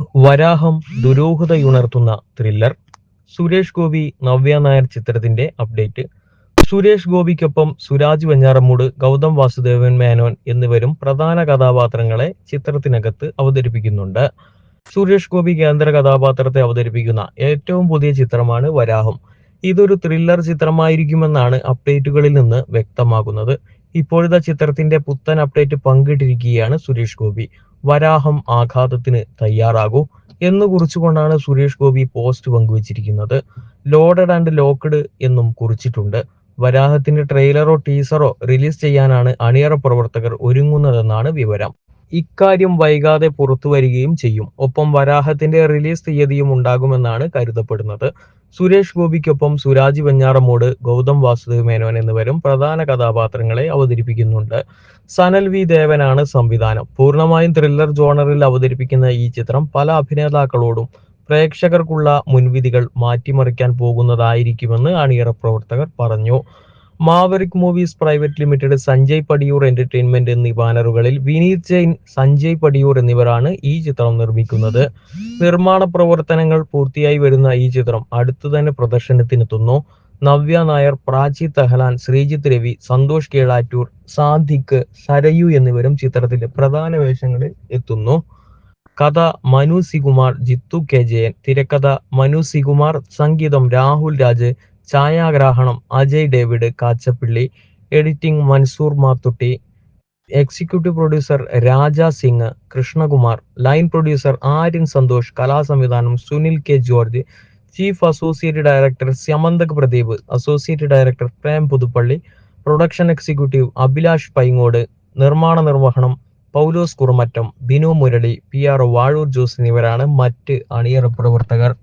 വരാഹം ദുരൂഹതയുണർത്തുന്ന thriller. Suresh Gopi Navya Nair ചിത്രത്തിന്റെ update. Suresh ഗോപിക്കൊപ്പം Suraj Venjaramoodu, Gautam Vasudevan Menon എന്നിവരും പ്രധാന കഥാപാത്രങ്ങളെ ചിത്രത്തിനകത്ത് അവതരിപ്പിക്കുന്നുണ്ട്. സുരേഷ് ഗോപി കേന്ദ്ര കഥാപാത്രത്തെ അവതരിപ്പിക്കുന്ന ഏറ്റവും പുതിയ ചിത്രമാണ് വരാഹം. ഇതൊരു ത്രില്ലർ ചിത്രമായിരിക്കുമെന്നാണ് അപ്ഡേറ്റുകളിൽ നിന്ന് വ്യക്തമാകുന്നത്. ഇപ്പോഴത്തെ ചിത്രത്തിന്റെ പുത്തൻ അപ്ഡേറ്റ് പങ്കിട്ടിരിക്കുകയാണ് സുരേഷ് ഗോപി. വരാഹം ആഘാതത്തിന് തയ്യാറാകൂ എന്ന് കുറിച്ചുകൊണ്ടാണ് സുരേഷ് ഗോപി പോസ്റ്റ് പങ്കുവച്ചിരിക്കുന്നത്. ലോഡഡ് ആൻഡ് ലോക്ക്ഡ് എന്നും കുറിച്ചിട്ടുണ്ട്. വരാഹത്തിന്റെ ട്രെയിലറോ ടീസറോ റിലീസ് ചെയ്യാനാണ് അണിയറ പ്രവർത്തകർ ഒരുങ്ങുന്നതെന്നാണ് വിവരം. ഇക്കാര്യം വൈകാതെ പുറത്തു വരികയും ചെയ്യും. ഒപ്പം വരാഹത്തിന്റെ റിലീസ് തീയതിയും ഉണ്ടാകുമെന്നാണ് കരുതപ്പെടുന്നത്. സുരേഷ് ഗോപിക്കൊപ്പം സുരാജ് വെഞ്ഞാറമൂട്, ഗൗതം വാസുദേവ് മേനോൻ എന്നിവരും പ്രധാന കഥാപാത്രങ്ങളെ അവതരിപ്പിക്കുന്നുണ്ട്. സനൽ വി ദേവനാണ് സംവിധാനം. പൂർണ്ണമായും ത്രില്ലർ ജോണറിൽ അവതരിപ്പിക്കുന്ന ഈ ചിത്രം പല അഭിനേതാക്കളോടും പ്രേക്ഷകർക്കുള്ള മുൻവിധികൾ മാറ്റിമറിക്കാൻ പോകുന്നതായിരിക്കുമെന്ന് അണിയറ പ്രവർത്തകർ പറഞ്ഞു. Maverick movies private limited, Sanjay Padiyoor entertainment എന്നീ ബാനറുകളിൽ വിനീത് ജെയിൻ, സഞ്ജയ് പടിയൂർ എന്നിവരാണ് ഈ ചിത്രം നിർമ്മിക്കുന്നത്. നിർമ്മാണ പ്രവർത്തനങ്ങൾ പൂർത്തിയായി വരുന്ന ഈ ചിത്രം അടുത്തു തന്നെ പ്രദർശനത്തിനെത്തുന്നു. നവ്യ നായർ, പ്രാചി തെഹ്ലാൻ, ശ്രീജിത്ത് രവി, സന്തോഷ് കീഴാറ്റൂർ, സാദിഖ്, സരയു എന്നിവരും ചിത്രത്തിലെ പ്രധാന വേഷങ്ങളിൽ എത്തുന്നു. കഥ മനു സികുമാർ, ജിത്തു കെ ജയൻ. തിരക്കഥ മനു സികുമാർ. സംഗീതം രാഹുൽ രാജ്. ഛായാഗ്രാഹണം Ajay David Kachappilly. Editing Mansoor Mathutty. Executive producer Raja Singh Krishnakumar. Line producer Aryan Santhosh. കലാസംവിധാനം Sunil K George. Chief associate director Syamanthak Pradeep. Associate director Prem Puthuppally. Production executive Abhilash Paingode. നിർമ്മാണ നിർവഹണം പൗലോസ് കുറുമറ്റം, ബിനു മുരളി, PR വാഴൂർ ജോസ് എന്നിവരാണ് മറ്റ് അണിയറ പ്രവർത്തകർ.